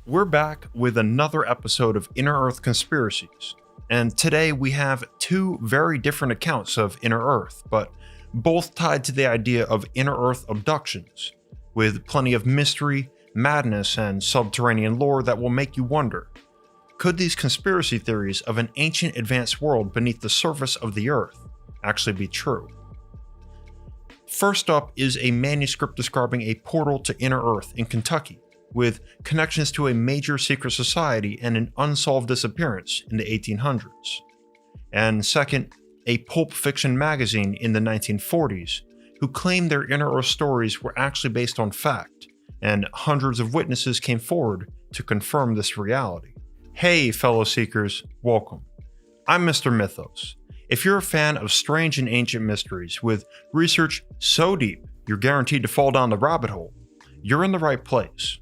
We're back with another episode of Inner Earth Conspiracies, and today we have two very different accounts of Inner Earth, but both tied to the idea of Inner Earth abductions, with plenty of mystery, madness, and subterranean lore that will make you wonder, could these conspiracy theories of an ancient advanced world beneath the surface of the Earth actually be true? First up is a manuscript describing a portal to Inner Earth in Kentucky, with connections to a major secret society and an unsolved disappearance in the 1800s. And second, a pulp fiction magazine in the 1940s who claimed their Inner Earth stories were actually based on fact, and hundreds of witnesses came forward to confirm this reality. Hey fellow seekers, welcome. I'm Mr. Mythos. If you're a fan of strange and ancient mysteries with research so deep you're guaranteed to fall down the rabbit hole, you're in the right place.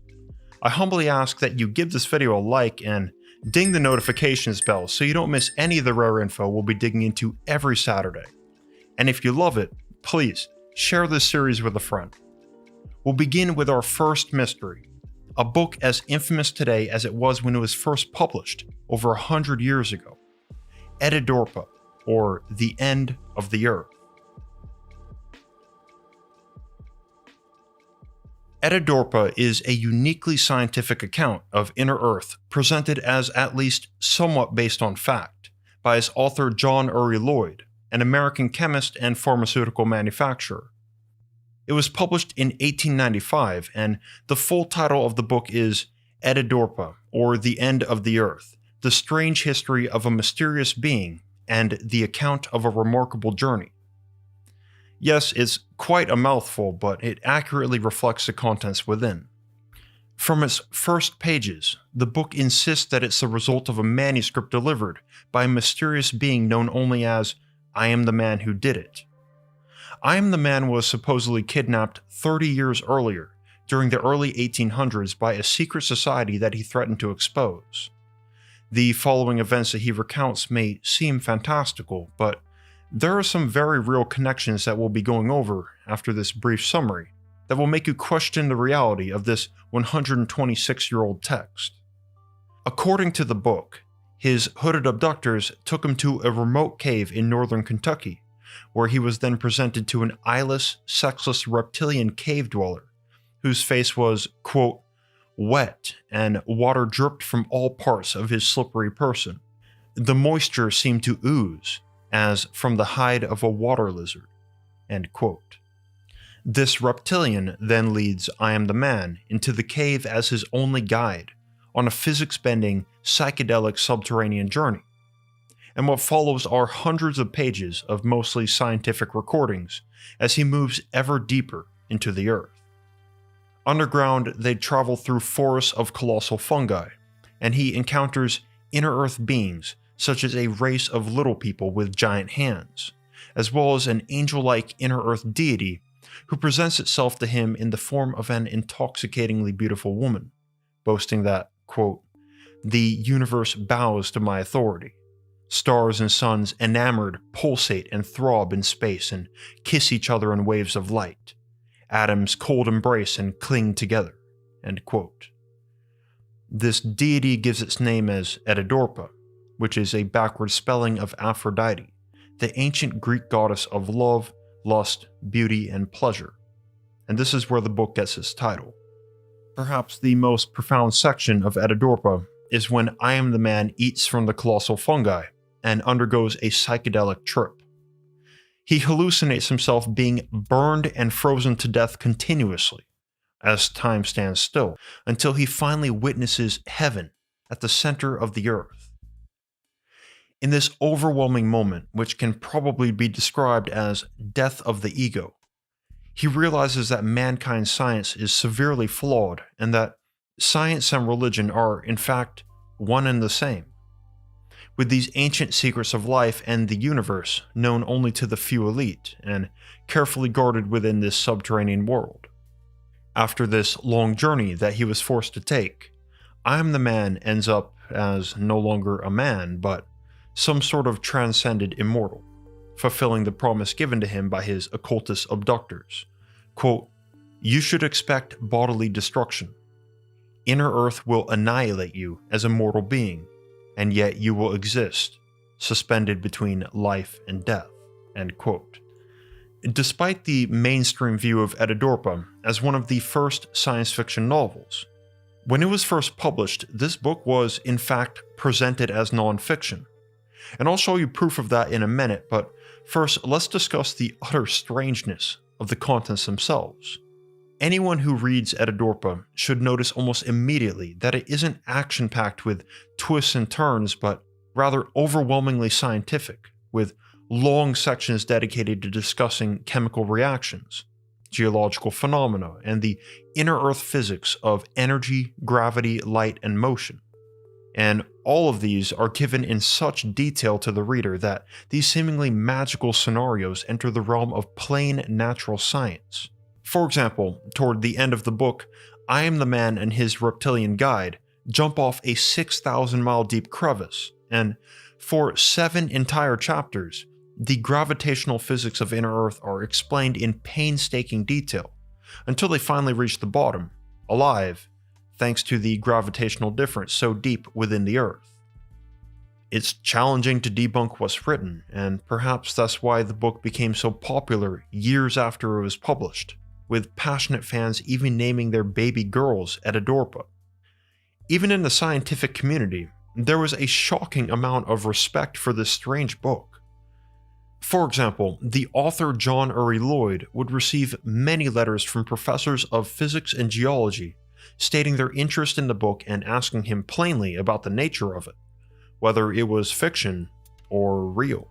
I humbly ask that you give this video a like and ding the notifications bell so you don't miss any of the rare info we'll be digging into every Saturday. And if you love it, please share this series with a friend. We'll begin with our first mystery, a book as infamous today as it was when it was first published over 100 years ago, Edidorpa, or The End of the Earth. Edidorpa is a uniquely scientific account of Inner Earth presented as at least somewhat based on fact by its author John Uri Lloyd, an American chemist and pharmaceutical manufacturer. It was published in 1895, and the full title of the book is Edidorpa, or The End of the Earth, The Strange History of a Mysterious Being and the Account of a Remarkable Journey. Yes, it's quite a mouthful, but it accurately reflects the contents within. From its first pages, the book insists that it's the result of a manuscript delivered by a mysterious being known only as I Am the Man Who Did It. I Am the Man was supposedly kidnapped 30 years earlier, during the early 1800s, by a secret society that he threatened to expose. The following events that he recounts may seem fantastical, but there are some very real connections that we'll be going over after this brief summary that will make you question the reality of this 126-year-old text. According to the book, his hooded abductors took him to a remote cave in northern Kentucky, where he was then presented to an eyeless, sexless reptilian cave dweller, whose face was, quote, wet and water dripped from all parts of his slippery person. The moisture seemed to ooze, as from the hide of a water lizard, end quote. This reptilian then leads I Am the Man into the cave as his only guide on a physics-bending, psychedelic subterranean journey. And what follows are hundreds of pages of mostly scientific recordings as he moves ever deeper into the earth. Underground, they travel through forests of colossal fungi, and he encounters inner earth beings such as a race of little people with giant hands, as well as an angel-like inner earth deity who presents itself to him in the form of an intoxicatingly beautiful woman, boasting that, quote, the universe bows to my authority. Stars and suns enamored pulsate and throb in space and kiss each other in waves of light. Atoms cold embrace and cling together, end quote. This deity gives its name as Edidorpa, which is a backward spelling of Aphrodite, the ancient Greek goddess of love, lust, beauty, and pleasure. And this is where the book gets its title. Perhaps the most profound section of Edidorpa is when I Am the Man eats from the colossal fungi and undergoes a psychedelic trip. He hallucinates himself being burned and frozen to death continuously, as time stands still, until he finally witnesses heaven at the center of the earth. In this overwhelming moment, which can probably be described as death of the ego, he realizes that mankind's science is severely flawed and that science and religion are, in fact, one and the same, with these ancient secrets of life and the universe known only to the few elite and carefully guarded within this subterranean world. After this long journey that he was forced to take, I Am the Man ends up as no longer a man, but some sort of transcended immortal, fulfilling the promise given to him by his occultist abductors. Quote, you should expect bodily destruction. Inner Earth will annihilate you as a mortal being, and yet you will exist, suspended between life and death." End quote. Despite the mainstream view of Edidorpa as one of the first science fiction novels, when it was first published, this book was, in fact, presented as non-fiction. And I'll show you proof of that in a minute, but first, let's discuss the utter strangeness of the contents themselves. Anyone who reads Edidorpa should notice almost immediately that it isn't action-packed with twists and turns, but rather overwhelmingly scientific, with long sections dedicated to discussing chemical reactions, geological phenomena, and the inner Earth physics of energy, gravity, light, and motion. And all of these are given in such detail to the reader that these seemingly magical scenarios enter the realm of plain natural science. For example, toward the end of the book, I Am the Man and his reptilian guide jump off a 6,000-mile deep crevice, and for 7 entire chapters, the gravitational physics of inner Earth are explained in painstaking detail, until they finally reach the bottom, alive, thanks to the gravitational difference so deep within the Earth. It's challenging to debunk what's written, and perhaps that's why the book became so popular years after it was published, with passionate fans even naming their baby girls Edidorpa. Even in the scientific community, there was a shocking amount of respect for this strange book. For example, the author John Uri Lloyd would receive many letters from professors of physics and geology stating their interest in the book and asking him plainly about the nature of it, whether it was fiction or real.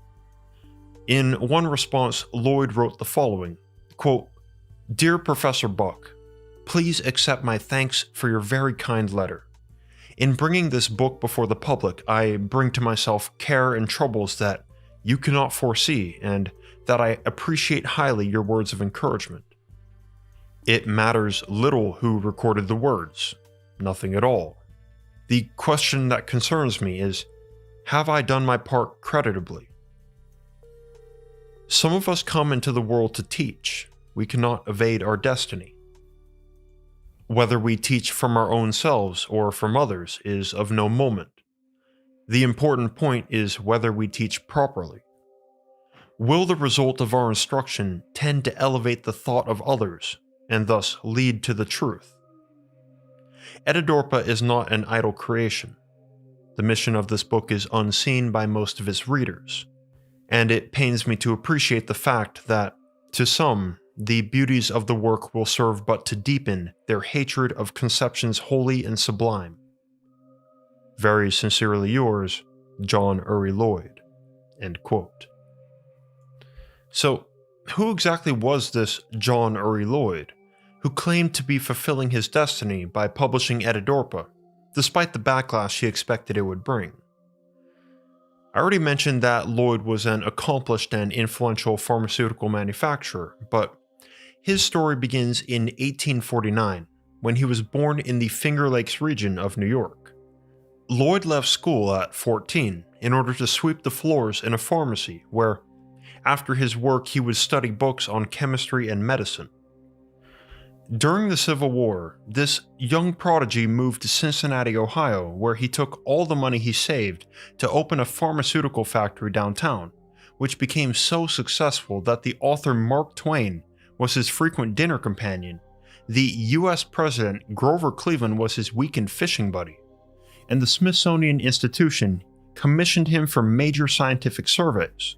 In one response, Lloyd wrote the following, quote, "Dear Professor Buck, please accept my thanks for your very kind letter. In bringing this book before the public, I bring to myself care and troubles that you cannot foresee, and that I appreciate highly your words of encouragement. It matters little who recorded the words, nothing at all. The question that concerns me is, have I done my part creditably? Some of us come into the world to teach. We cannot evade our destiny. Whether we teach from our own selves or from others is of no moment. The important point is whether we teach properly. Will the result of our instruction tend to elevate the thought of others, and thus lead to the truth? Edidorpa is not an idle creation. The mission of this book is unseen by most of its readers, and it pains me to appreciate the fact that, to some, the beauties of the work will serve but to deepen their hatred of conceptions holy and sublime. Very sincerely yours, John Uri Lloyd." End quote. So, who exactly was this John Uri Lloyd, who claimed to be fulfilling his destiny by publishing Edidorpa, despite the backlash he expected it would bring? I already mentioned that Lloyd was an accomplished and influential pharmaceutical manufacturer, but his story begins in 1849, when he was born in the Finger Lakes region of New York. Lloyd left school at 14 in order to sweep the floors in a pharmacy where, after his work, he would study books on chemistry and medicine. During the Civil War, this young prodigy moved to Cincinnati, Ohio, where he took all the money he saved to open a pharmaceutical factory downtown, which became so successful that the author Mark Twain was his frequent dinner companion, the US President Grover Cleveland was his weekend fishing buddy, and the Smithsonian Institution commissioned him for major scientific surveys.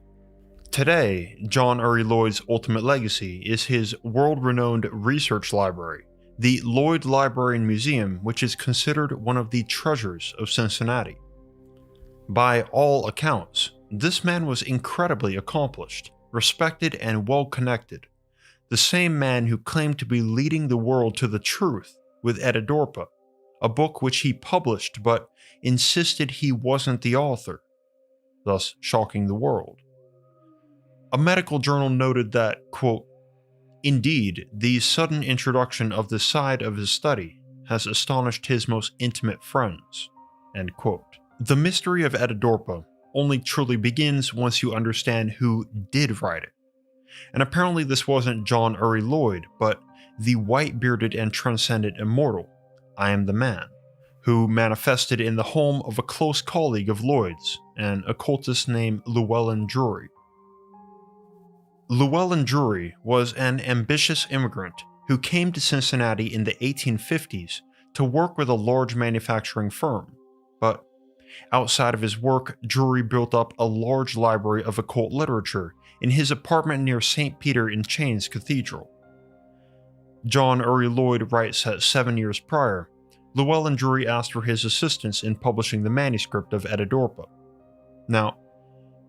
Today, John Uri Lloyd's ultimate legacy is his world-renowned research library, the Lloyd Library and Museum, which is considered one of the treasures of Cincinnati. By all accounts, this man was incredibly accomplished, respected, and well-connected, the same man who claimed to be leading the world to the truth with Edidorpa, a book which he published but insisted he wasn't the author, thus shocking the world. A medical journal noted that, quote, "Indeed, the sudden introduction of this side of his study has astonished his most intimate friends." End quote. The mystery of Edidorpa only truly begins once you understand who did write it. And apparently this wasn't John Uri Lloyd, but the white-bearded and transcendent immortal, I Am the Man, who manifested in the home of a close colleague of Lloyd's, an occultist named Llewellyn Drury. Llewellyn Drury was an ambitious immigrant who came to Cincinnati in the 1850s to work with a large manufacturing firm, but outside of his work, Drury built up a large library of occult literature in his apartment near St. Peter in Chains Cathedral. John Uri Lloyd writes that 7 years prior, Llewellyn Drury asked for his assistance in publishing the manuscript of Edidorpa. Now,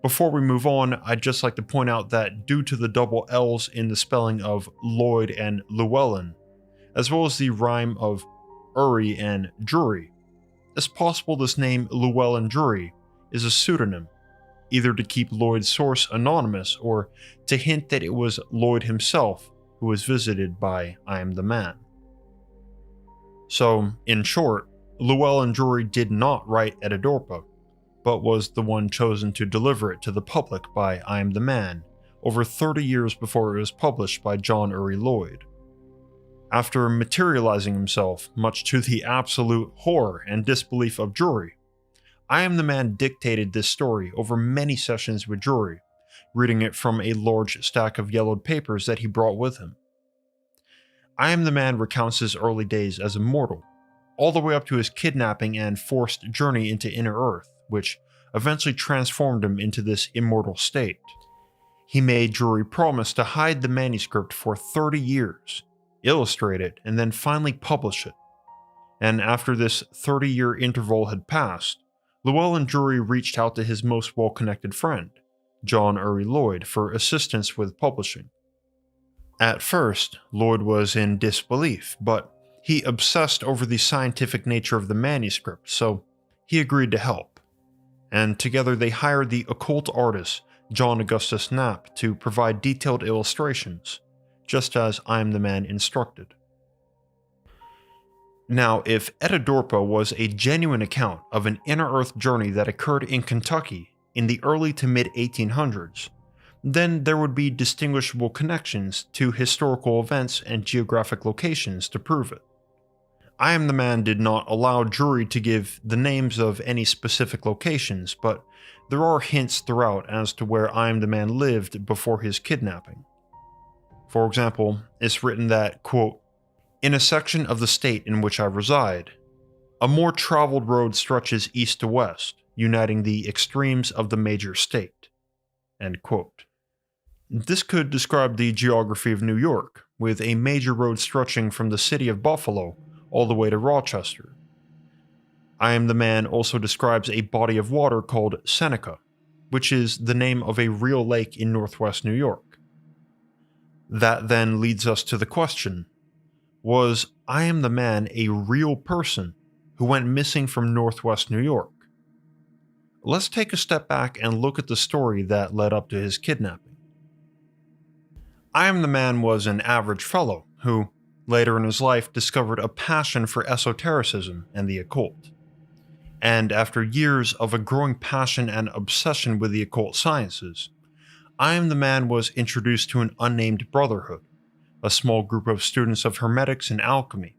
before we move on, I'd just like to point out that due to the double L's in the spelling of Lloyd and Llewellyn, as well as the rhyme of Uri and Drury, it's possible this name Llewellyn Drury is a pseudonym, either to keep Lloyd's source anonymous or to hint that it was Lloyd himself who was visited by I Am the Man. So, in short, Llewellyn Drury did not write Edidorpa, but was the one chosen to deliver it to the public by I Am the Man over 30 years before it was published by John Uri Lloyd. After materializing himself, much to the absolute horror and disbelief of Drury, I Am the Man dictated this story over many sessions with Drury, reading it from a large stack of yellowed papers that he brought with him. I Am the Man recounts his early days as a mortal, all the way up to his kidnapping and forced journey into Inner Earth, which eventually transformed him into this immortal state. He made Drury promise to hide the manuscript for 30 years, illustrate it, and then finally publish it. And after this 30-year interval had passed, Llewellyn Drury reached out to his most well-connected friend, John Uri Lloyd, for assistance with publishing. At first, Lloyd was in disbelief, but he obsessed over the scientific nature of the manuscript, so he agreed to help. And together they hired the occult artist John Augustus Knapp to provide detailed illustrations, just as I Am the Man instructed. Now, if Edidorpa was a genuine account of an Inner Earth journey that occurred in Kentucky in the early to mid-1800s, then there would be distinguishable connections to historical events and geographic locations to prove it. I Am the Man did not allow Drury to give the names of any specific locations, but there are hints throughout as to where I Am the Man lived before his kidnapping. For example, it's written that, quote, "In a section of the state in which I reside, a more traveled road stretches east to west, uniting the extremes of the major state." End quote. This could describe the geography of New York, with a major road stretching from the city of Buffalo all the way to Rochester. I Am the Man also describes a body of water called Seneca, which is the name of a real lake in northwest New York. That then leads us to the question, was I Am the Man a real person who went missing from northwest New York? Let's take a step back and look at the story that led up to his kidnapping. I Am the Man was an average fellow who, later in his life, discovered a passion for esotericism and the occult. And after years of a growing passion and obsession with the occult sciences, I Am the Man was introduced to an unnamed brotherhood, a small group of students of hermetics and alchemy.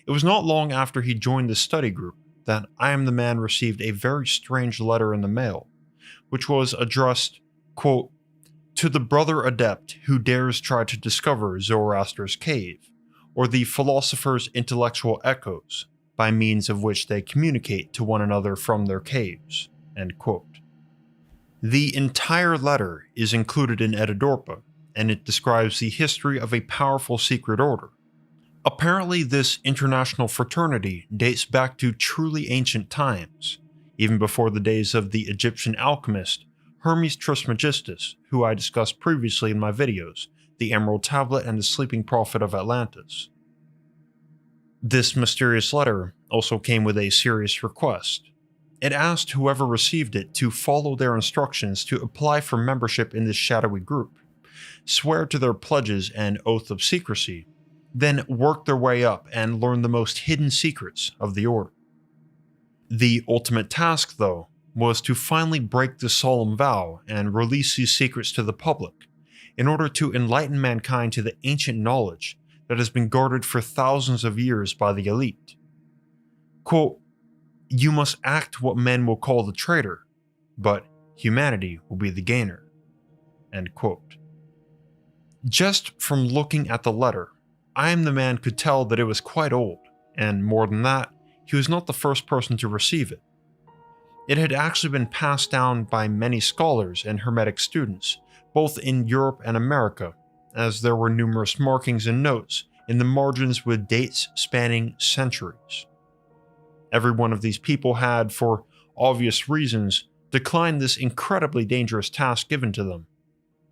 It was not long after he joined the study group that I Am the Man received a very strange letter in the mail, which was addressed, quote, "To the brother adept who dares try to discover Zoroaster's cave, or the philosopher's intellectual echoes, by means of which they communicate to one another from their caves." End quote. The entire letter is included in Edidorpa, and it describes the history of a powerful secret order. Apparently, this international fraternity dates back to truly ancient times, even before the days of the Egyptian alchemist Hermes Trismegistus, who I discussed previously in my videos, the Emerald Tablet and the Sleeping Prophet of Atlantis. This mysterious letter also came with a serious request. It asked whoever received it to follow their instructions to apply for membership in this shadowy group, swear to their pledges and oath of secrecy, then work their way up and learn the most hidden secrets of the order. The ultimate task, though, was to finally break the solemn vow and release these secrets to the public, in order to enlighten mankind to the ancient knowledge that has been guarded for thousands of years by the elite. Quote, "You must act what men will call the traitor, but humanity will be the gainer." End quote. Just from looking at the letter, I Am the Man could tell that it was quite old, and more than that, he was not the first person to receive it. It had actually been passed down by many scholars and Hermetic students, both in Europe and America, as there were numerous markings and notes in the margins with dates spanning centuries. Every one of these people had, for obvious reasons, declined this incredibly dangerous task given to them.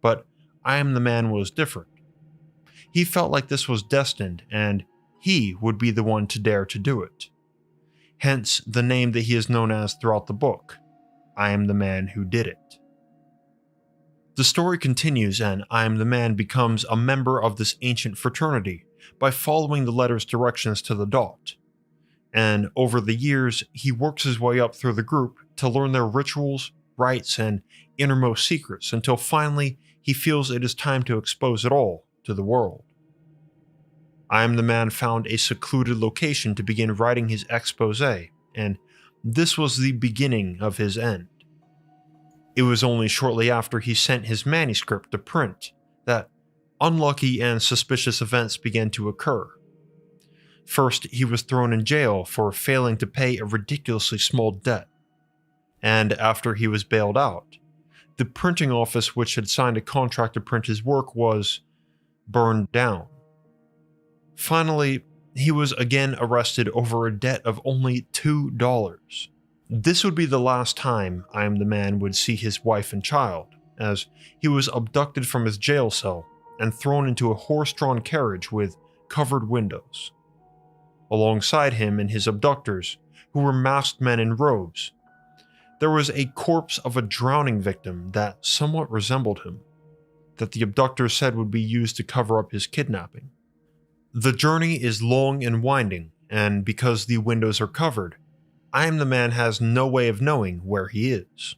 But I Am the Man was different. He felt like this was destined, and he would be the one to dare to do it. Hence the name that he is known as throughout the book, I Am the Man Who Did It. The story continues, and I Am the Man becomes a member of this ancient fraternity by following the letter's directions to the dot. And over the years, he works his way up through the group to learn their rituals, rites, and innermost secrets until finally he feels it is time to expose it all to the world. I Am the Man found a secluded location to begin writing his expose, and this was the beginning of his end. It was only shortly after he sent his manuscript to print that unlucky and suspicious events began to occur. First, he was thrown in jail for failing to pay a ridiculously small debt. And after he was bailed out, the printing office which had signed a contract to print his work was burned down. Finally, he was again arrested over a debt of only $2. This would be the last time I Am the Man would see his wife and child, as he was abducted from his jail cell and thrown into a horse-drawn carriage with covered windows. Alongside him and his abductors, who were masked men in robes, there was a corpse of a drowning victim that somewhat resembled him, that the abductors said would be used to cover up his kidnapping. The journey is long and winding, and because the windows are covered, I Am the Man has no way of knowing where he is.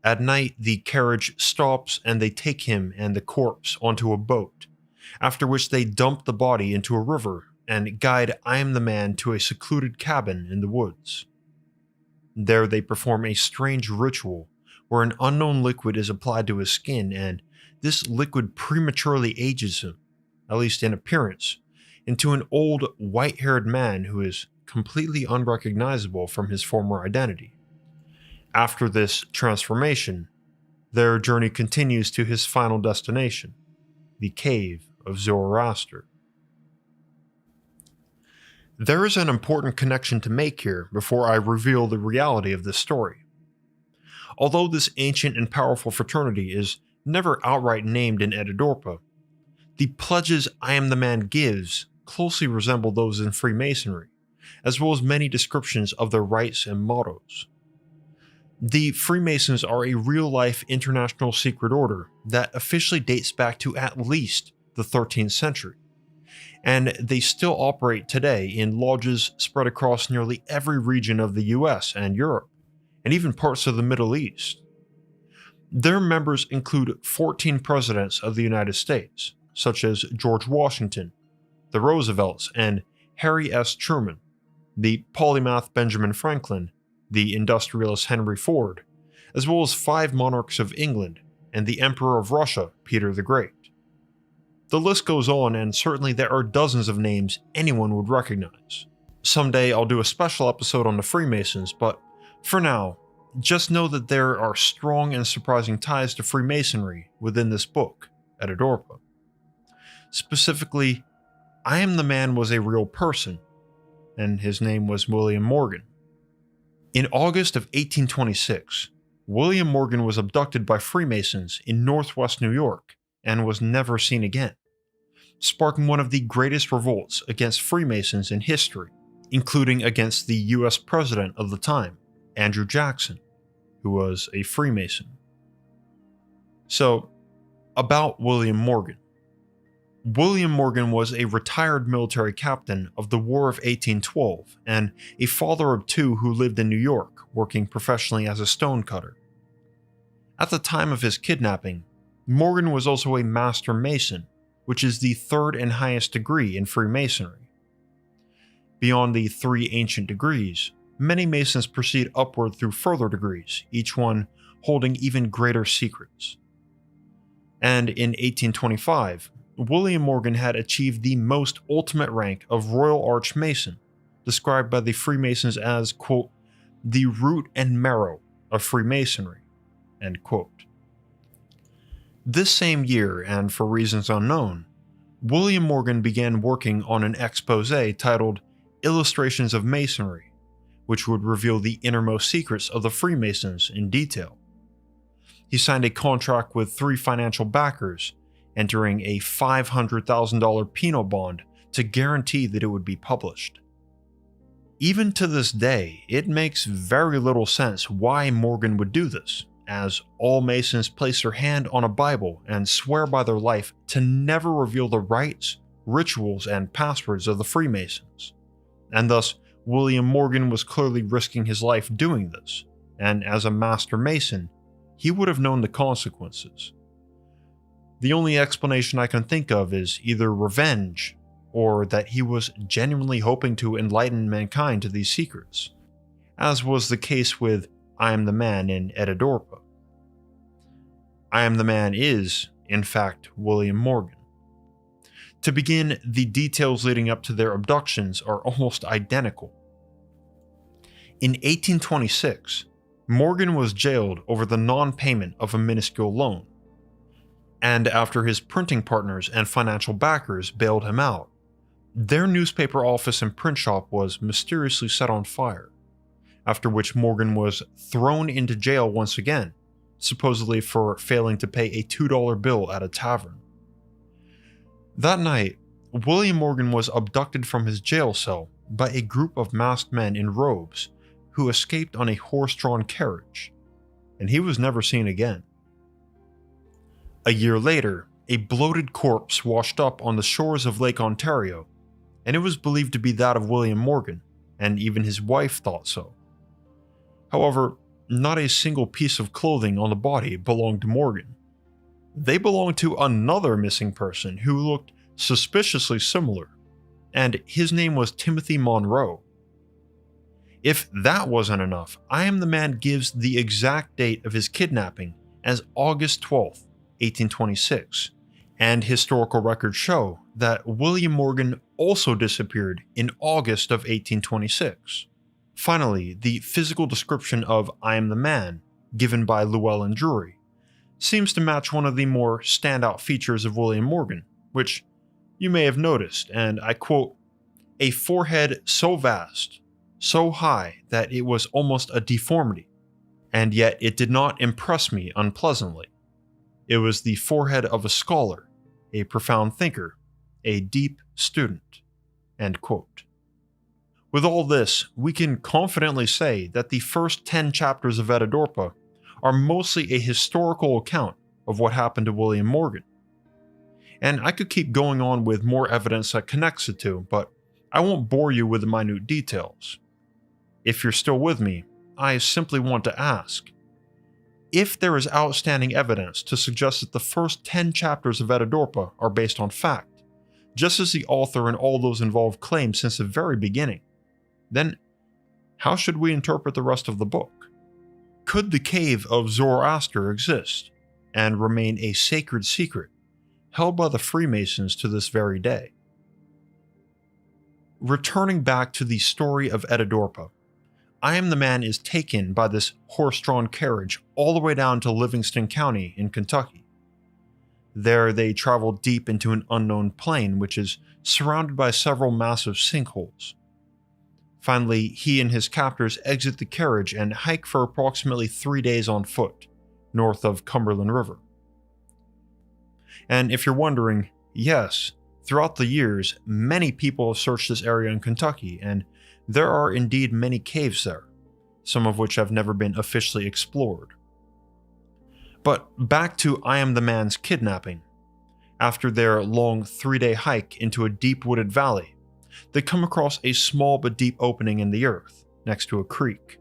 At night, the carriage stops and they take him and the corpse onto a boat, after which they dump the body into a river and guide I Am the Man to a secluded cabin in the woods. There they perform a strange ritual where an unknown liquid is applied to his skin, and this liquid prematurely ages him, at least in appearance, into an old white-haired man who is completely unrecognizable from his former identity. After this transformation, their journey continues to his final destination, the Cave of Zoroaster. There is an important connection to make here before I reveal the reality of this story. Although this ancient and powerful fraternity is never outright named in Edidorpa, the pledges I Am the Man gives closely resemble those in Freemasonry, as well as many descriptions of their rites and mottos. The Freemasons are a real-life international secret order that officially dates back to at least the 13th century, and they still operate today in lodges spread across nearly every region of the US and Europe, and even parts of the Middle East. Their members include 14 presidents of the United States, such as George Washington, the Roosevelts, and Harry S. Truman, the polymath Benjamin Franklin, the industrialist Henry Ford, as well as 5 monarchs of England and the Emperor of Russia, Peter the Great. The list goes on, and certainly there are dozens of names anyone would recognize. Someday I'll do a special episode on the Freemasons, but for now, just know that there are strong and surprising ties to Freemasonry within this book, Edidorpa. Specifically, I Am the Man was a real person, and his name was William Morgan. In August of 1826, William Morgan was abducted by Freemasons in northwest New York and was never seen again, sparking one of the greatest revolts against Freemasons in history, including against the US president of the time, Andrew Jackson, who was a Freemason. So, about William Morgan. William Morgan was a retired military captain of the War of 1812 and a father of 2 who lived in New York, working professionally as a stonecutter. At the time of his kidnapping, Morgan was also a master mason, which is the third and highest degree in Freemasonry. Beyond the three ancient degrees, many Masons proceed upward through further degrees, each one holding even greater secrets. And in 1825, William Morgan had achieved the most ultimate rank of Royal Arch Mason, described by the Freemasons as, quote, the root and marrow of Freemasonry, end quote. This same year, and for reasons unknown, William Morgan began working on an expose titled Illustrations of Masonry, which would reveal the innermost secrets of the Freemasons in detail. He signed a contract with 3 financial backers, entering a $500,000 penal bond to guarantee that it would be published. Even to this day, it makes very little sense why Morgan would do this, as all Masons place their hand on a Bible and swear by their life to never reveal the rites, rituals, and passwords of the Freemasons. And thus, William Morgan was clearly risking his life doing this, and as a Master Mason, he would have known the consequences. The only explanation I can think of is either revenge, or that he was genuinely hoping to enlighten mankind to these secrets, as was the case with I Am the Man in Edidorpa. I Am the Man is, in fact, William Morgan. To begin, the details leading up to their abductions are almost identical. In 1826, Morgan was jailed over the non-payment of a minuscule loan, and after his printing partners and financial backers bailed him out, their newspaper office and print shop was mysteriously set on fire, after which Morgan was thrown into jail once again, supposedly for failing to pay a $2 bill at a tavern. That night, William Morgan was abducted from his jail cell by a group of masked men in robes who escaped on a horse-drawn carriage, and he was never seen again. A year later, a bloated corpse washed up on the shores of Lake Ontario, and it was believed to be that of William Morgan, and even his wife thought so. However, not a single piece of clothing on the body belonged to Morgan. They belonged to another missing person who looked suspiciously similar, and his name was Timothy Monroe. If that wasn't enough, I Am the Man gives the exact date of his kidnapping as August 12th, 1826, and historical records show that William Morgan also disappeared in August of 1826. Finally, the physical description of I Am the Man, given by Llewellyn Drury, seems to match one of the more standout features of William Morgan, which you may have noticed, and I quote, a forehead so vast, so high that it was almost a deformity, and yet it did not impress me unpleasantly. It was the forehead of a scholar, a profound thinker, a deep student, end quote. With all this, we can confidently say that the first 10 chapters of Edidorpa are mostly a historical account of what happened to William Morgan. And I could keep going on with more evidence that connects the two, but I won't bore you with the minute details. If you're still with me, I simply want to ask, if there is outstanding evidence to suggest that the first 10 chapters of Edidorpa are based on fact, just as the author and all those involved claimed since the very beginning, then how should we interpret the rest of the book? Could the cave of Zoroaster exist and remain a sacred secret held by the Freemasons to this very day? Returning back to the story of Edidorpa, I Am the Man is taken by this horse-drawn carriage all the way down to Livingston County in Kentucky. There they travel deep into an unknown plain which is surrounded by several massive sinkholes. Finally, he and his captors exit the carriage and hike for approximately 3 days on foot, north of Cumberland River. And if you're wondering, yes, throughout the years, many people have searched this area in Kentucky, and there are indeed many caves there, some of which have never been officially explored. But back to I Am the Man's kidnapping. After their long 3-day hike into a deep wooded valley, they come across a small but deep opening in the earth, next to a creek.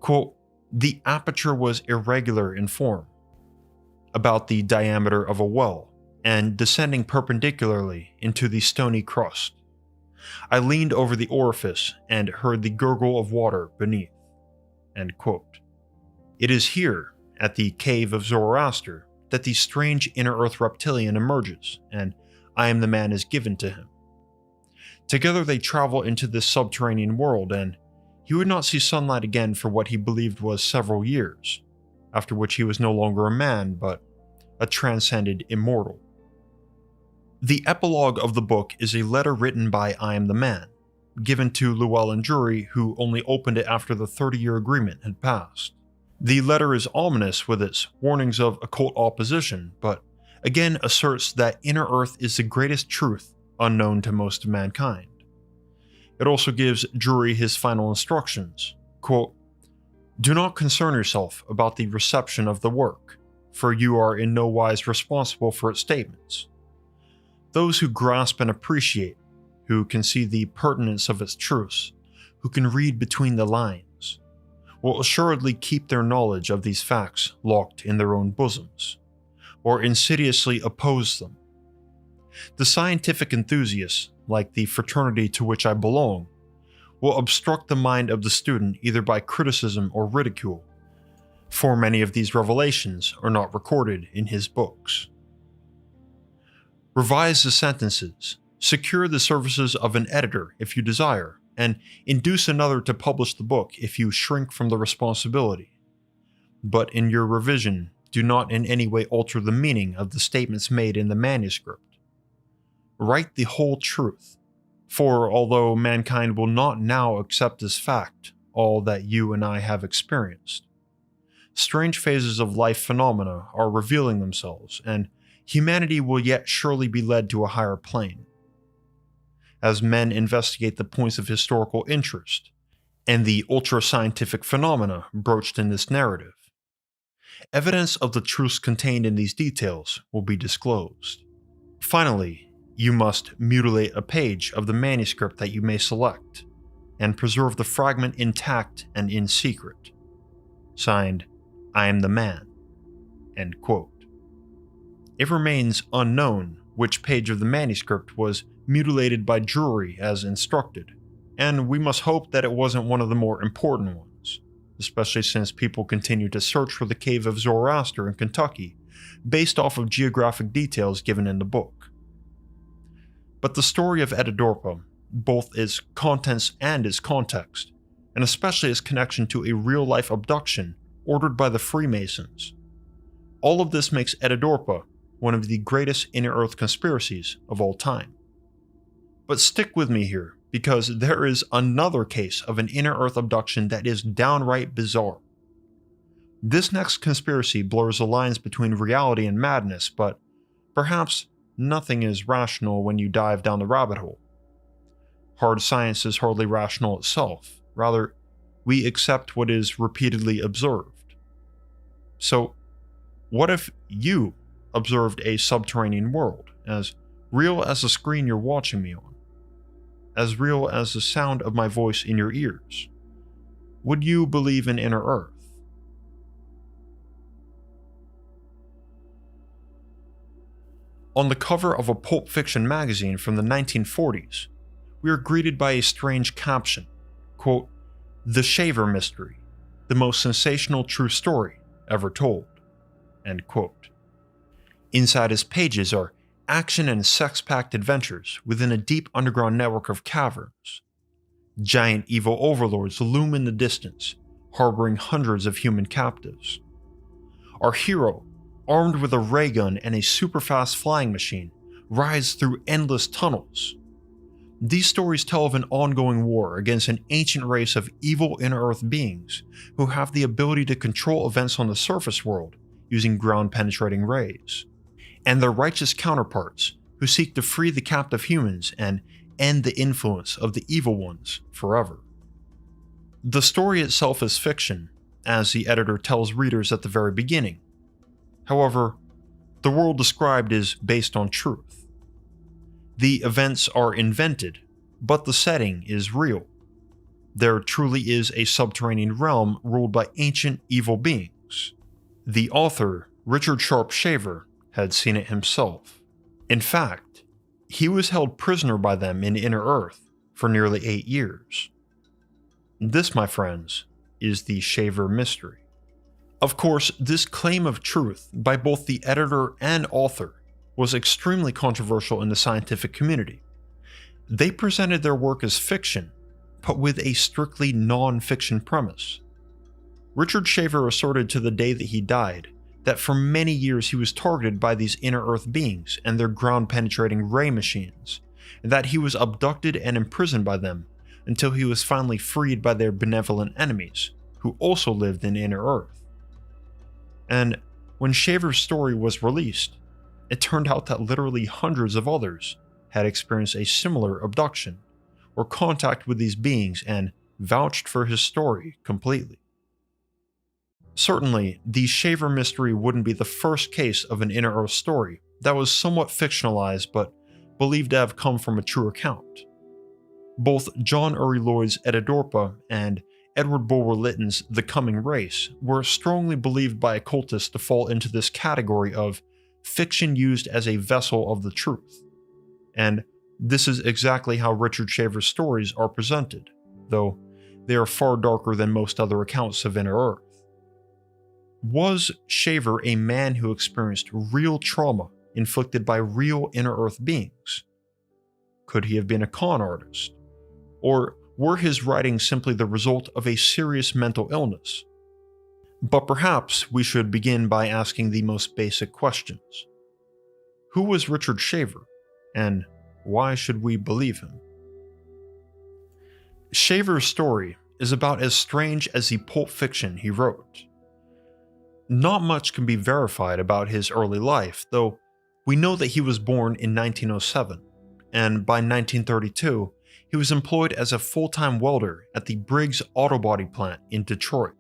Quote, the aperture was irregular in form, about the diameter of a well, and descending perpendicularly into the stony crust. I leaned over the orifice and heard the gurgle of water beneath." End quote. It is here, at the Cave of Zoroaster, that the strange inner-earth reptilian emerges, and I am the man is given to him. Together they travel into this subterranean world, and he would not see sunlight again for what he believed was several years, after which he was no longer a man, but a transcended immortal. The epilogue of the book is a letter written by I Am the Man, given to Llewellyn Drury, who only opened it after the 30-year agreement had passed. The letter is ominous with its warnings of occult opposition, but again asserts that inner earth is the greatest truth unknown to most of mankind. It also gives Drury his final instructions, quote, "Do not concern yourself about the reception of the work, for you are in no wise responsible for its statements. Those who grasp and appreciate, who can see the pertinence of its truths, who can read between the lines, will assuredly keep their knowledge of these facts locked in their own bosoms, or insidiously oppose them. The scientific enthusiasts, like the fraternity to which I belong, will obstruct the mind of the student either by criticism or ridicule, for many of these revelations are not recorded in his books. Revise the sentences, secure the services of an editor if you desire, and induce another to publish the book if you shrink from the responsibility. But in your revision, do not in any way alter the meaning of the statements made in the manuscript. Write the whole truth, for although mankind will not now accept as fact all that you and I have experienced, strange phases of life phenomena are revealing themselves, and humanity will yet surely be led to a higher plane. As men investigate the points of historical interest and the ultra-scientific phenomena broached in this narrative, evidence of the truths contained in these details will be disclosed. Finally, you must mutilate a page of the manuscript that you may select, and preserve the fragment intact and in secret. Signed, I Am the Man." End quote. It remains unknown which page of the manuscript was mutilated by Drury as instructed, and we must hope that it wasn't one of the more important ones, especially since people continue to search for the Cave of Zoroaster in Kentucky based off of geographic details given in the book. But the story of Edidorpa, both its contents and its context, and especially its connection to a real-life abduction ordered by the Freemasons, all of this makes Edidorpa one of the greatest inner-earth conspiracies of all time. But stick with me here, because there is another case of an inner-earth abduction that is downright bizarre. This next conspiracy blurs the lines between reality and madness, but perhaps nothing is rational when you dive down the rabbit hole. Hard science is hardly rational itself. Rather, we accept what is repeatedly observed. So, what if you observed a subterranean world, as real as the screen you're watching me on? As real as the sound of my voice in your ears? Would you believe in inner earth? On the cover of a pulp fiction magazine from the 1940s, we are greeted by a strange caption, quote, "The Shaver Mystery, the most sensational true story ever told," end quote. Inside its pages are action and sex-packed adventures within a deep underground network of caverns. Giant evil overlords loom in the distance, harboring hundreds of human captives. Our hero, armed with a ray gun and a super-fast flying machine, rides through endless tunnels. These stories tell of an ongoing war against an ancient race of evil inner-earth beings who have the ability to control events on the surface world using ground-penetrating rays, and their righteous counterparts who seek to free the captive humans and end the influence of the evil ones forever. The story itself is fiction, as the editor tells readers at the very beginning. However, the world described is based on truth. The events are invented, but the setting is real. There truly is a subterranean realm ruled by ancient evil beings. The author, Richard Sharp Shaver, had seen it himself. In fact, he was held prisoner by them in Inner Earth for nearly 8 years. This, my friends, is the Shaver mystery. Of course, this claim of truth by both the editor and author was extremely controversial in the scientific community. They presented their work as fiction, but with a strictly non-fiction premise. Richard Shaver asserted to the day that he died that for many years he was targeted by these Inner Earth beings and their ground-penetrating ray machines, and that he was abducted and imprisoned by them until he was finally freed by their benevolent enemies, who also lived in Inner Earth. And when Shaver's story was released, it turned out that literally hundreds of others had experienced a similar abduction or contact with these beings and vouched for his story completely. Certainly, the Shaver mystery wouldn't be the first case of an Inner Earth story that was somewhat fictionalized but believed to have come from a true account. Both John Uri Lloyd's Edidorpa and Edward Bulwer-Lytton's The Coming Race were strongly believed by occultists to fall into this category of fiction used as a vessel of the truth. And this is exactly how Richard Shaver's stories are presented, though they are far darker than most other accounts of Inner Earth. Was Shaver a man who experienced real trauma inflicted by real Inner Earth beings? Could he have been a con artist? Or were his writings simply the result of a serious mental illness? But perhaps we should begin by asking the most basic questions. Who was Richard Shaver, and why should we believe him? Shaver's story is about as strange as the pulp fiction he wrote. Not much can be verified about his early life, though we know that he was born in 1907, and by 1932, he was employed as a full-time welder at the Briggs Auto Body plant in Detroit.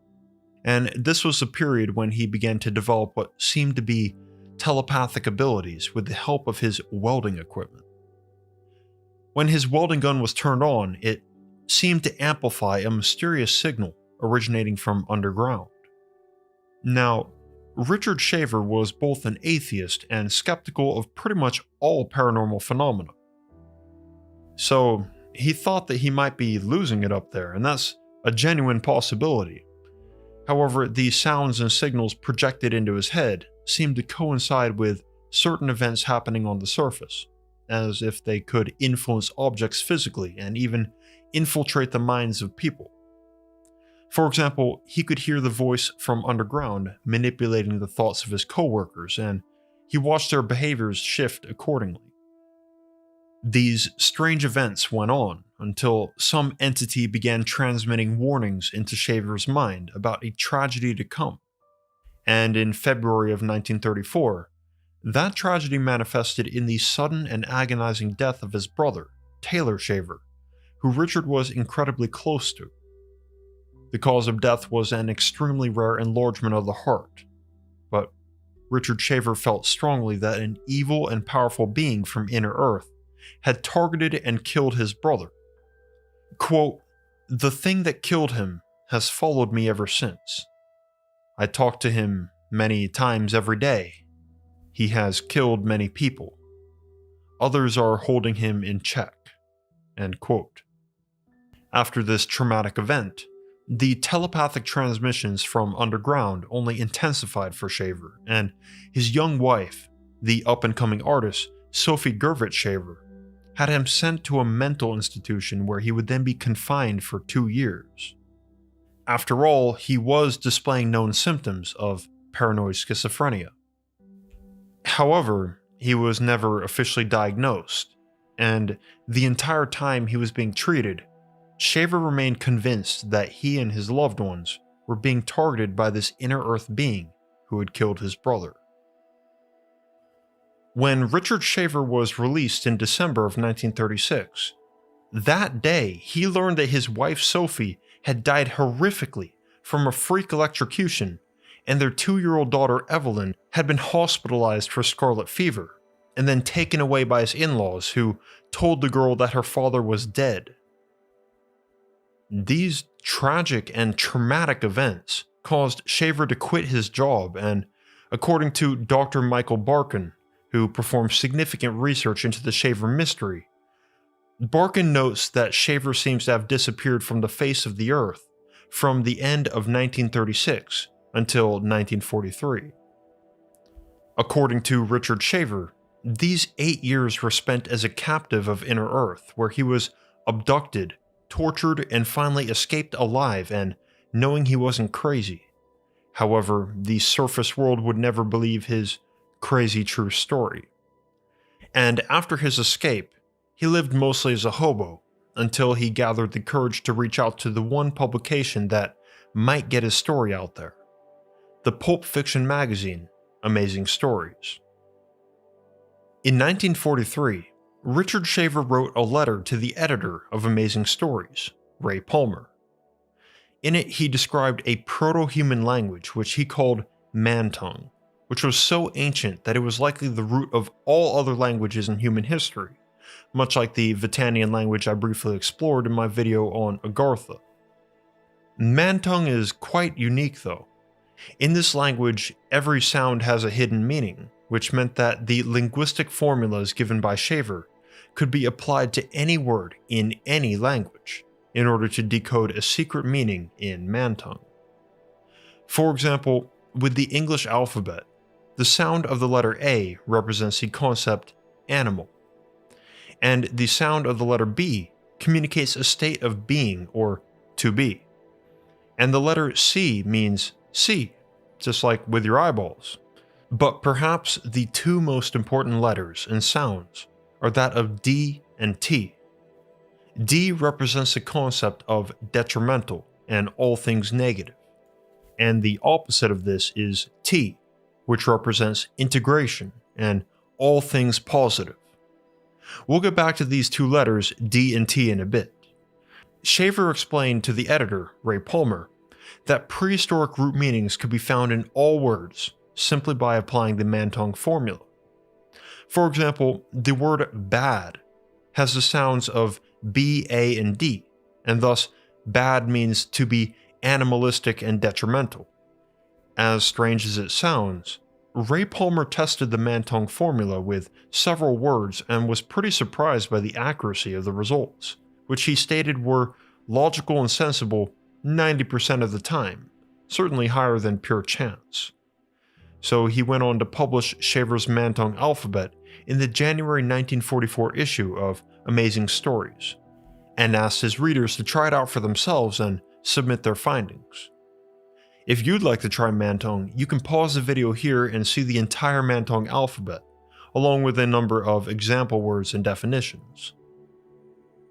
And this was the period when he began to develop what seemed to be telepathic abilities with the help of his welding equipment. When his welding gun was turned on, it seemed to amplify a mysterious signal originating from underground. Now, Richard Shaver was both an atheist and skeptical of pretty much all paranormal phenomena. So, he thought that he might be losing it up there, and that's a genuine possibility. However, the sounds and signals projected into his head seemed to coincide with certain events happening on the surface, as if they could influence objects physically and even infiltrate the minds of people. For example, he could hear the voice from underground manipulating the thoughts of his coworkers, and he watched their behaviors shift accordingly. These strange events went on until some entity began transmitting warnings into Shaver's mind about a tragedy to come. And in February of 1934, that tragedy manifested in the sudden and agonizing death of his brother, Taylor Shaver, who Richard was incredibly close to. The cause of death was an extremely rare enlargement of the heart, but Richard Shaver felt strongly that an evil and powerful being from Inner Earth had targeted and killed his brother. Quote, "The thing that killed him has followed me ever since. I talk to him many times every day. He has killed many people. Others are holding him in check." End quote. After this traumatic event, the telepathic transmissions from underground only intensified for Shaver, and his young wife, the up-and-coming artist Sophie Gervitz Shaver, had him sent to a mental institution where he would then be confined for 2 years. After all, he was displaying known symptoms of paranoid schizophrenia. However, he was never officially diagnosed, and the entire time he was being treated, Shaver remained convinced that he and his loved ones were being targeted by this Inner Earth being who had killed his brother. When Richard Shaver was released in December of 1936, that day he learned that his wife Sophie had died horrifically from a freak electrocution, and their 2-year-old daughter Evelyn had been hospitalized for scarlet fever, and then taken away by his in-laws, who told the girl that her father was dead. These tragic and traumatic events caused Shaver to quit his job, and according to Dr. Michael Barkin, who performed significant research into the Shaver mystery. Barkin notes that Shaver seems to have disappeared from the face of the earth from the end of 1936 until 1943. According to Richard Shaver, these 8 years were spent as a captive of Inner Earth, where he was abducted, tortured, and finally escaped alive and knowing he wasn't crazy. However, the surface world would never believe his crazy true story. And after his escape, he lived mostly as a hobo until he gathered the courage to reach out to the one publication that might get his story out there: the pulp fiction magazine, Amazing Stories. In 1943, Richard Shaver wrote a letter to the editor of Amazing Stories, Ray Palmer. In it, he described a proto-human language which he called man-tongue, which was so ancient that it was likely the root of all other languages in human history, much like the Vitanian language I briefly explored in my video on Agartha. Man-tongue is quite unique though. In this language, every sound has a hidden meaning, which meant that the linguistic formulas given by Shaver could be applied to any word in any language in order to decode a secret meaning in man-tongue. For example, with the English alphabet, the sound of the letter A represents the concept animal, and the sound of the letter B communicates a state of being or to be, and the letter C means see, just like with your eyeballs. But perhaps the two most important letters and sounds are that of D and T. D represents the concept of detrimental and all things negative, and the opposite of this is T, which represents integration and all things positive. We'll get back to these two letters, D and T, in a bit. Shaver explained to the editor, Ray Palmer, that prehistoric root meanings could be found in all words simply by applying the man-tongue formula. For example, the word bad has the sounds of B, A, and D, and thus bad means to be animalistic and detrimental. As strange as it sounds, Ray Palmer tested the man-tongue formula with several words and was pretty surprised by the accuracy of the results, which he stated were logical and sensible 90% of the time, certainly higher than pure chance. So he went on to publish Shaver's man-tongue alphabet in the January 1944 issue of Amazing Stories, and asked his readers to try it out for themselves and submit their findings. If you'd like to try man-tongue, you can pause the video here and see the entire man-tongue alphabet, along with a number of example words and definitions.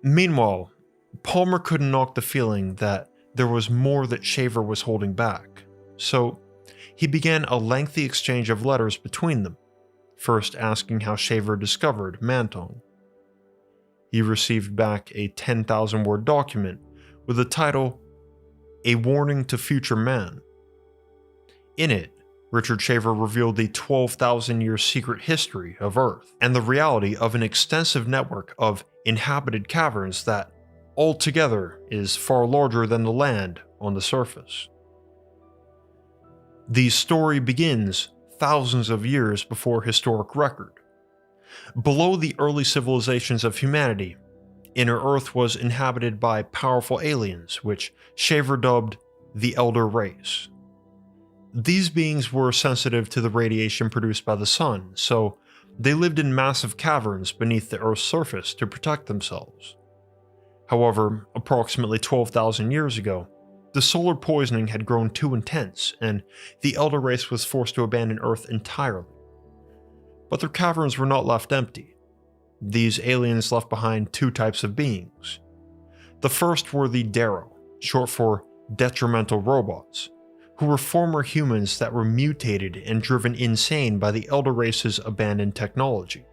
Meanwhile, Palmer couldn't knock the feeling that there was more that Shaver was holding back, so he began a lengthy exchange of letters between them, first asking how Shaver discovered man-tongue. He received back a 10,000-word document with the title, A Warning to Future Man. In it, Richard Shaver revealed the 12,000-year secret history of Earth and the reality of an extensive network of inhabited caverns that, altogether, is far larger than the land on the surface. The story begins thousands of years before historic record. Below the early civilizations of humanity, Inner Earth was inhabited by powerful aliens, which Shaver dubbed the Elder Race. These beings were sensitive to the radiation produced by the sun, so they lived in massive caverns beneath the Earth's surface to protect themselves. However, approximately 12,000 years ago, the solar poisoning had grown too intense, and the Elder Race was forced to abandon Earth entirely. But their caverns were not left empty. These aliens left behind two types of beings. The first were the Darrow, short for detrimental robots, who were former humans that were mutated and driven insane by the Elder Race's abandoned technology.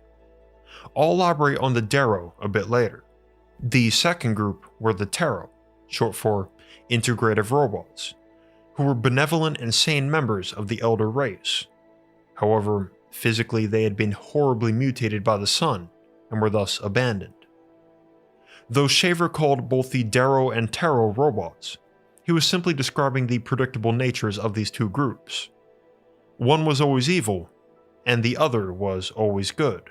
I'll elaborate on the Darrow a bit later. The second group were the Terro, short for integrative robots, who were benevolent and sane members of the Elder Race. However, physically they had been horribly mutated by the sun and were thus abandoned. Though Shaver called both the Darrow and Terro robots, he was simply describing the predictable natures of these two groups. One was always evil, and the other was always good.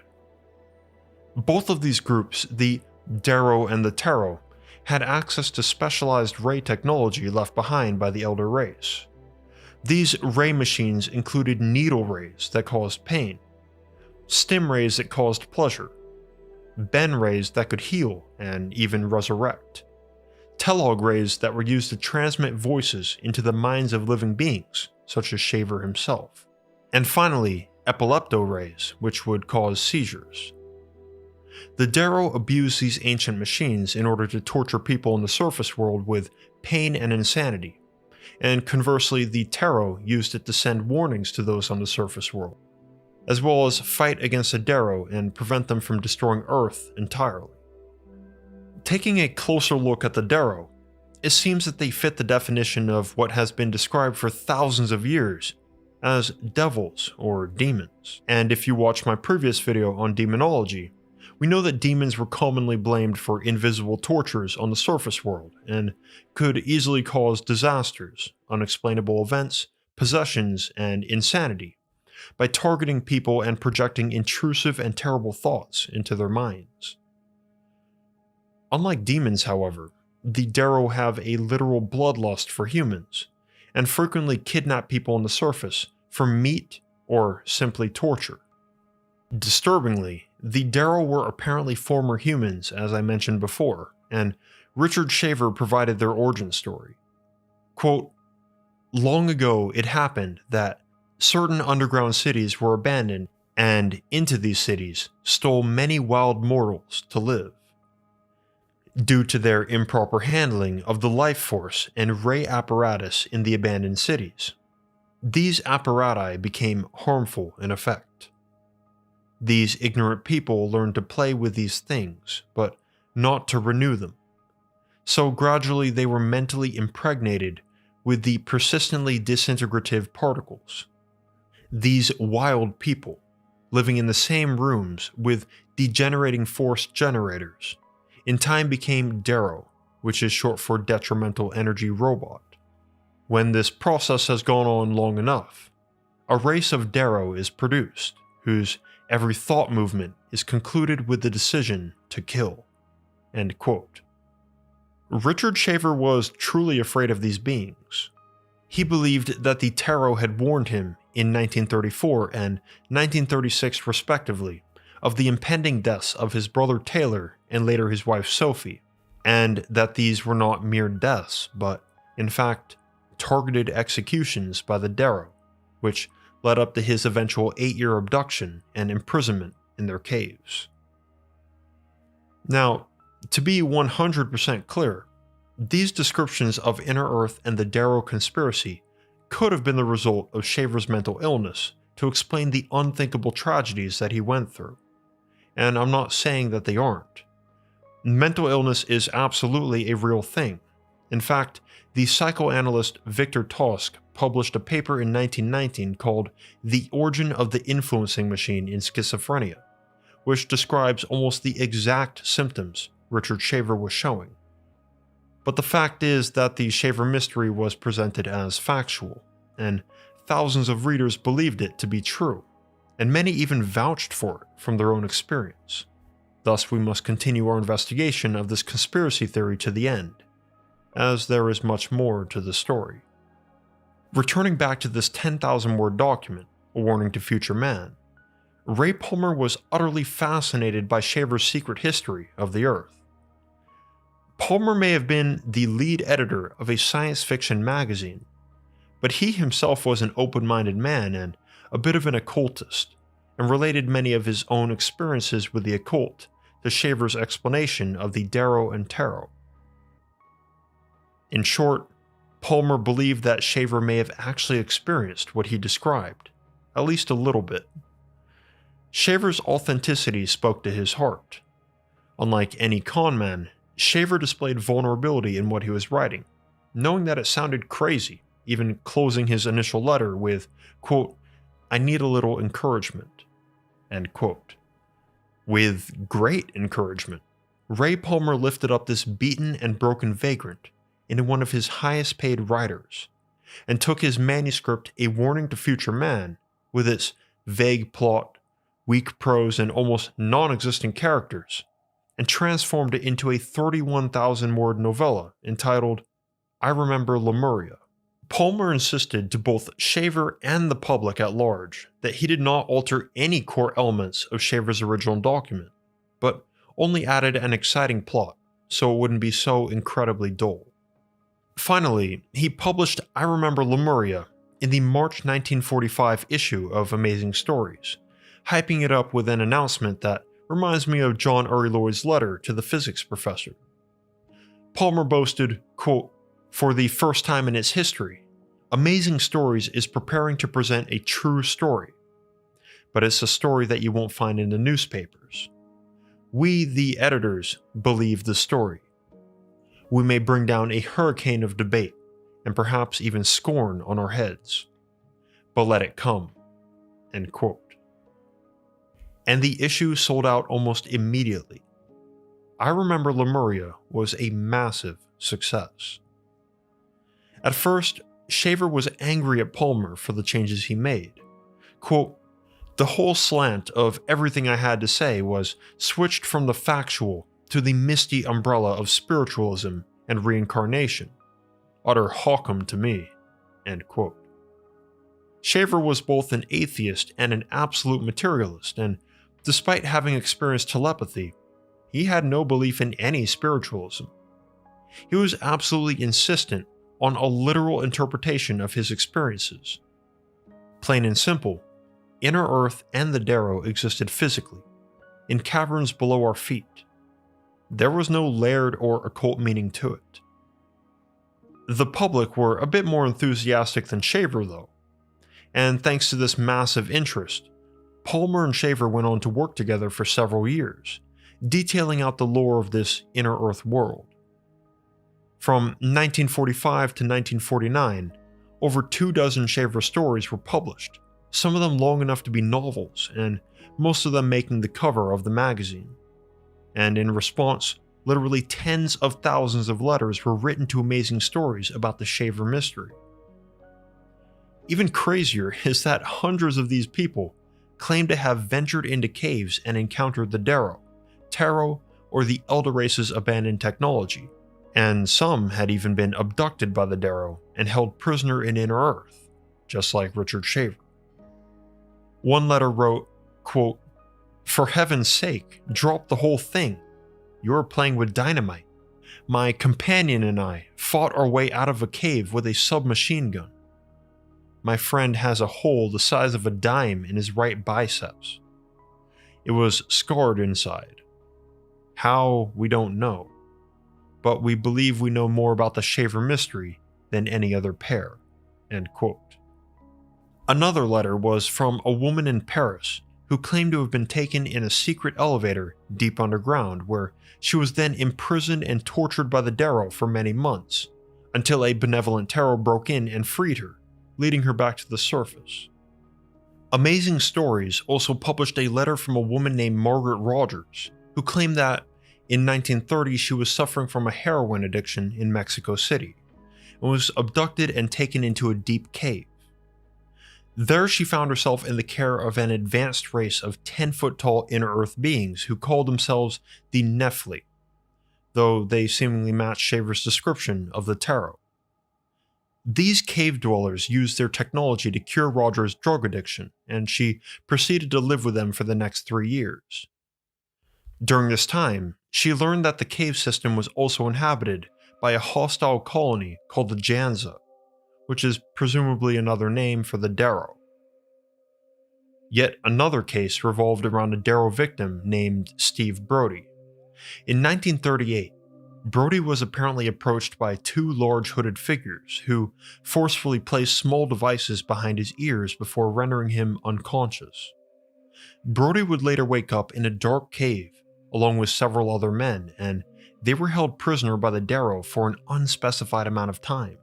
Both of these groups, the Darrow and the Tarot, had access to specialized ray technology left behind by the Elder race. These ray machines included needle rays that caused pain, stim rays that caused pleasure, Ben rays that could heal and even resurrect, telog rays that were used to transmit voices into the minds of living beings, such as Shaver himself, and finally, epilepto rays, which would cause seizures. The Darrow abused these ancient machines in order to torture people in the surface world with pain and insanity, and conversely, the Tarot used it to send warnings to those on the surface world, as well as fight against the Darrow and prevent them from destroying Earth entirely. Taking a closer look at the Darrow, it seems that they fit the definition of what has been described for thousands of years as devils or demons. And if you watch my previous video on demonology, we know that demons were commonly blamed for invisible tortures on the surface world and could easily cause disasters, unexplainable events, possessions, and insanity by targeting people and projecting intrusive and terrible thoughts into their minds. Unlike demons, however, the Darrow have a literal bloodlust for humans and frequently kidnap people on the surface for meat or simply torture. Disturbingly, the Darrow were apparently former humans, as I mentioned before, and Richard Shaver provided their origin story. Quote, "Long ago it happened that certain underground cities were abandoned, and into these cities stole many wild mortals to live. Due to their improper handling of the life force and ray apparatus in the abandoned cities, these apparati became harmful in effect. These ignorant people learned to play with these things, but not to renew them. So gradually they were mentally impregnated with the persistently disintegrative particles. These wild people, living in the same rooms with degenerating force generators, in time became Darrow, which is short for detrimental energy robot. When this process has gone on long enough, a race of Darrow is produced, whose every thought movement is concluded with the decision to kill." End quote. Richard Shaver was truly afraid of these beings. He believed that the Tarot had warned him in 1934 and 1936 respectively of the impending deaths of his brother Taylor and later his wife Sophie, and that these were not mere deaths, but, in fact, targeted executions by the Darrow, which led up to his eventual 8-year abduction and imprisonment in their caves. Now, to be 100% clear, these descriptions of Inner Earth and the Darrow conspiracy could have been the result of Shaver's mental illness to explain the unthinkable tragedies that he went through. And I'm not saying that they aren't. Mental illness is absolutely a real thing. In fact, the psychoanalyst Victor Tosk published a paper in 1919 called The Origin of the Influencing Machine in Schizophrenia, which describes almost the exact symptoms Richard Shaver was showing. But the fact is that the Shaver mystery was presented as factual, and thousands of readers believed it to be true, and many even vouched for it from their own experience. Thus, we must continue our investigation of this conspiracy theory to the end, as there is much more to the story. Returning back to this 10,000-word document, A Warning to Future Man, Ray Palmer was utterly fascinated by Shaver's secret history of the Earth. Palmer may have been the lead editor of a science fiction magazine, but he himself was an open-minded man and a bit of an occultist, and related many of his own experiences with the occult to Shaver's explanation of the Darrow and Tarot. In short, Palmer believed that Shaver may have actually experienced what he described, at least a little bit. Shaver's authenticity spoke to his heart. Unlike any con man, Shaver displayed vulnerability in what he was writing, knowing that it sounded crazy, even closing his initial letter with, quote, "I need a little encouragement," end quote. With great encouragement, Ray Palmer lifted up this beaten and broken vagrant into one of his highest paid writers, and took his manuscript A Warning to Future Man, with its vague plot, weak prose, and almost non-existent characters, and transformed it into a 31,000-word novella entitled I Remember Lemuria. Palmer insisted to both Shaver and the public at large that he did not alter any core elements of Shaver's original document, but only added an exciting plot, so it wouldn't be so incredibly dull. Finally, he published I Remember Lemuria in the March 1945 issue of Amazing Stories, hyping it up with an announcement that reminds me of John Uri Lloyd's letter to the physics professor. Palmer boasted, quote, "For the first time in its history, Amazing Stories is preparing to present a true story, but it's a story that you won't find in the newspapers. We, the editors, believe the story. We may bring down a hurricane of debate, and perhaps even scorn on our heads. But let it come." End quote. And the issue sold out almost immediately. I Remember Lemuria was a massive success. At first, Shaver was angry at Palmer for the changes he made. Quote, "The whole slant of everything I had to say was switched from the factual to the misty umbrella of spiritualism and reincarnation. Utter hawkum to me." End quote. Shaver was both an atheist and an absolute materialist, and despite having experienced telepathy, he had no belief in any spiritualism. He was absolutely insistent on a literal interpretation of his experiences. Plain and simple, Inner Earth and the Darrow existed physically, in caverns below our feet. There was no layered or occult meaning to it. The public were a bit more enthusiastic than Shaver, though, and thanks to this massive interest, Palmer and Shaver went on to work together for several years, detailing out the lore of this Inner Earth world. From 1945 to 1949, over 24 Shaver stories were published, some of them long enough to be novels, and most of them making the cover of the magazine. And in response, literally tens of thousands of letters were written to Amazing Stories about the Shaver mystery. Even crazier is that hundreds of these people claim to have ventured into caves and encountered the Darrow, Tarot, or the Elder Race's abandoned technology, and some had even been abducted by the Darrow and held prisoner in Inner Earth, just like Richard Shaver. One letter wrote, quote, "For heaven's sake, drop the whole thing. You're playing with dynamite. My companion and I fought our way out of a cave with a submachine gun. My friend has a hole the size of a dime in his right biceps. It was scarred inside. How, we don't know. But we believe we know more about the Shaver mystery than any other pair." End quote. Another letter was from a woman in Paris who claimed to have been taken in a secret elevator deep underground, where she was then imprisoned and tortured by the Darrow for many months, until a benevolent Tarot broke in and freed her, leading her back to the surface. Amazing Stories also published a letter from a woman named Margaret Rogers, who claimed that in 1930 she was suffering from a heroin addiction in Mexico City, and was abducted and taken into a deep cave. There she found herself in the care of an advanced race of 10-foot-tall Inner Earth beings who called themselves the Nephilim, though they seemingly matched Shaver's description of the Tarot. These cave dwellers used their technology to cure Roger's drug addiction, and she proceeded to live with them for the next 3 years. During this time, she learned that the cave system was also inhabited by a hostile colony called the Janza, which is presumably another name for the Darrow. Yet another case revolved around a Darrow victim named Steve Brody. In 1938, Brody was apparently approached by 2 large hooded figures who forcefully placed small devices behind his ears before rendering him unconscious. Brody would later wake up in a dark cave along with several other men, and they were held prisoner by the Darrow for an unspecified amount of time.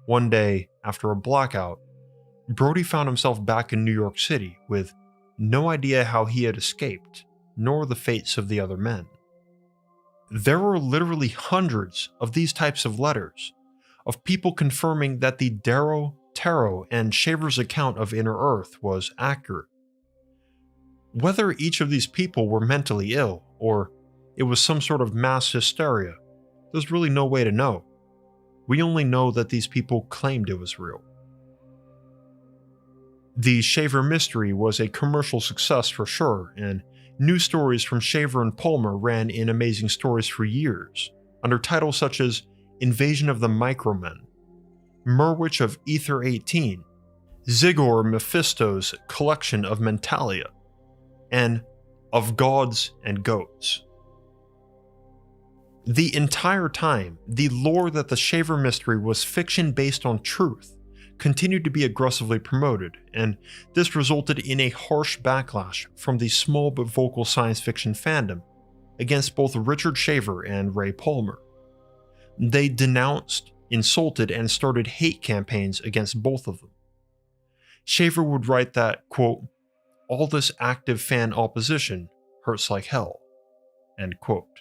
One day, after a blackout, Brody found himself back in New York City with no idea how he had escaped, nor the fates of the other men. There were literally hundreds of these types of letters, of people confirming that the Darrow, tarot and Shaver's account of Inner Earth was accurate. Whether each of these people were mentally ill, or it was some sort of mass hysteria, there's really no way to know. We only know that these people claimed it was real. The Shaver mystery was a commercial success for sure, and news stories from Shaver and Palmer ran in Amazing Stories for years, under titles such as Invasion of the Micromen, Merwich of Ether 18, Zigor Mephisto's Collection of Mentalia, and Of Gods and Goats. The entire time, the lore that the Shaver mystery was fiction based on truth continued to be aggressively promoted, and this resulted in a harsh backlash from the small but vocal science fiction fandom against both Richard Shaver and Ray Palmer. They denounced, insulted, and started hate campaigns against both of them. Shaver would write that, quote, "All this active fan opposition hurts like hell," end quote.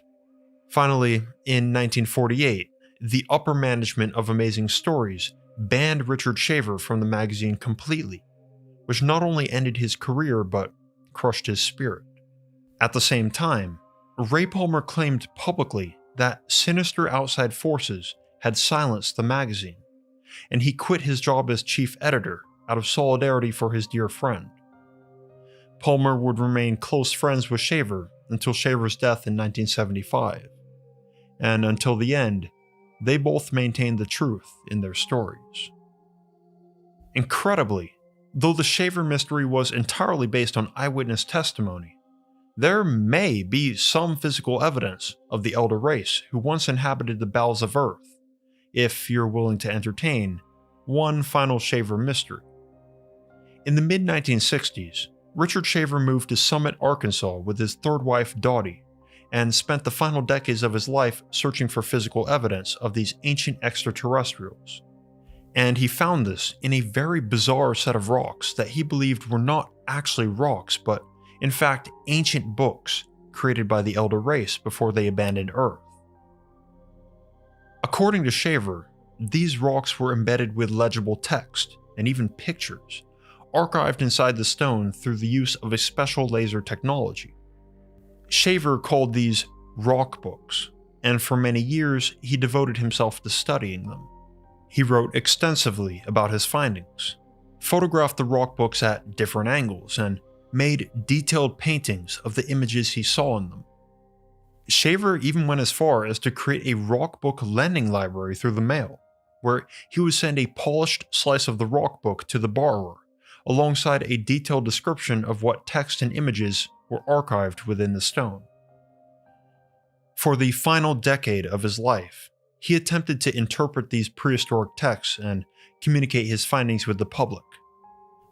Finally, in 1948, the upper management of Amazing Stories banned Richard Shaver from the magazine completely, which not only ended his career but crushed his spirit. At the same time, Ray Palmer claimed publicly that sinister outside forces had silenced the magazine, and he quit his job as chief editor out of solidarity for his dear friend. Palmer would remain close friends with Shaver until Shaver's death in 1975, and until the end, they both maintained the truth in their stories. Incredibly, though the Shaver mystery was entirely based on eyewitness testimony, there may be some physical evidence of the elder race who once inhabited the bowels of Earth, if you're willing to entertain one final Shaver mystery. In the mid-1960s, Richard Shaver moved to Summit, Arkansas with his third wife, Dottie, and spent the final decades of his life searching for physical evidence of these ancient extraterrestrials. And he found this in a very bizarre set of rocks that he believed were not actually rocks, but in fact ancient books created by the elder race before they abandoned Earth. According to Shaver, these rocks were embedded with legible text and even pictures, archived inside the stone through the use of a special laser technology. Shaver called these rock books, and for many years he devoted himself to studying them. He wrote extensively about his findings, photographed the rock books at different angles, and made detailed paintings of the images he saw in them. Shaver even went as far as to create a rock book lending library through the mail, where he would send a polished slice of the rock book to the borrower, alongside a detailed description of what text and images were archived within the stone. For the final decade of his life, he attempted to interpret these prehistoric texts and communicate his findings with the public,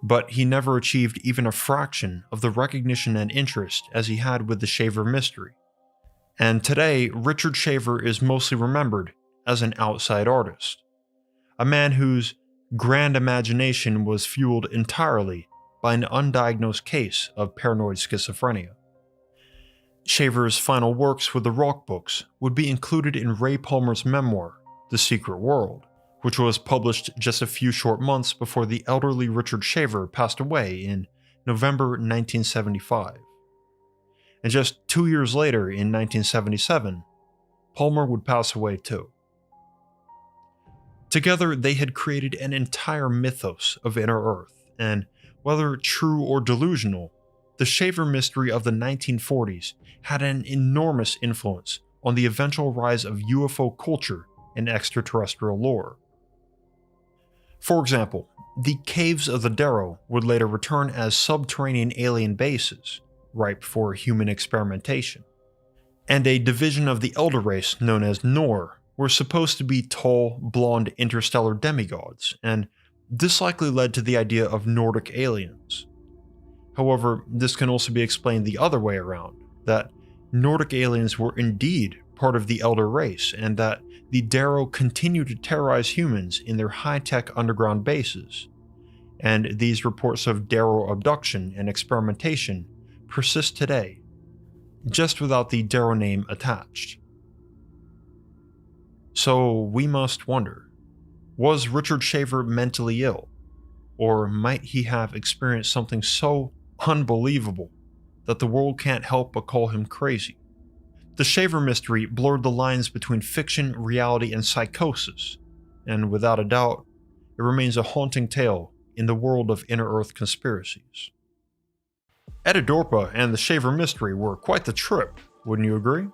but he never achieved even a fraction of the recognition and interest as he had with the Shaver mystery. And today, Richard Shaver is mostly remembered as an outside artist, a man whose grand imagination was fueled entirely by an undiagnosed case of paranoid schizophrenia. Shaver's final works with the rock books would be included in Ray Palmer's memoir, The Secret World, which was published just a few short months before the elderly Richard Shaver passed away in November 1975. And just 2 years later, in 1977, Palmer would pass away too. Together, they had created an entire mythos of Inner Earth, and whether true or delusional, the Shaver mystery of the 1940s had an enormous influence on the eventual rise of UFO culture and extraterrestrial lore. For example, the caves of the Darrow would later return as subterranean alien bases, ripe for human experimentation. And a division of the elder race known as Nor were supposed to be tall, blonde interstellar demigods, and this likely led to the idea of Nordic aliens. However, this can also be explained the other way around, that Nordic aliens were indeed part of the elder race, and that the Darrow continued to terrorize humans in their high-tech underground bases, and these reports of Darrow abduction and experimentation persist today, just without the Darrow name attached. So we must wonder, was Richard Shaver mentally ill, Or might he have experienced something so unbelievable that the world can't help but call him crazy? The Shaver mystery blurred the lines between fiction, reality, and psychosis, and without a doubt, it remains a haunting tale in the world of Inner Earth conspiracies. Edidorpa and the Shaver mystery were quite the trip, wouldn't you agree?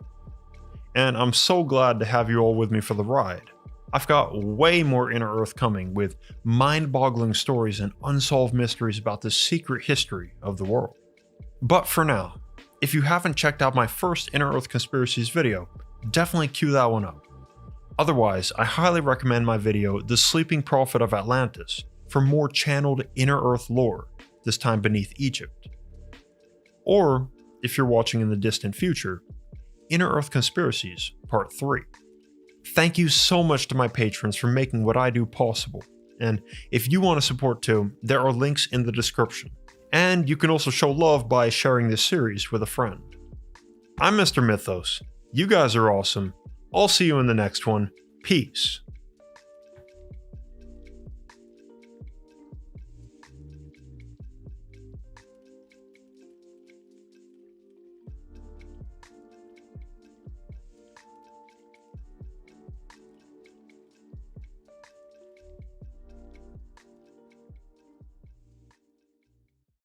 And I'm so glad to have you all with me for the ride. I've got way more Inner Earth coming with mind-boggling stories and unsolved mysteries about the secret history of the world. But for now, if you haven't checked out my first Inner Earth Conspiracies video, definitely cue that one up. Otherwise, I highly recommend my video, The Sleeping Prophet of Atlantis, for more channeled Inner Earth lore, this time beneath Egypt. Or, if you're watching in the distant future, Inner Earth Conspiracies Part 3. Thank you so much to my patrons for making what I do possible, and if you want to support too, there are links in the description. And you can also show love by sharing this series with a friend. I'm Mr. Mythos. You guys are awesome. I'll see you in the next one. Peace.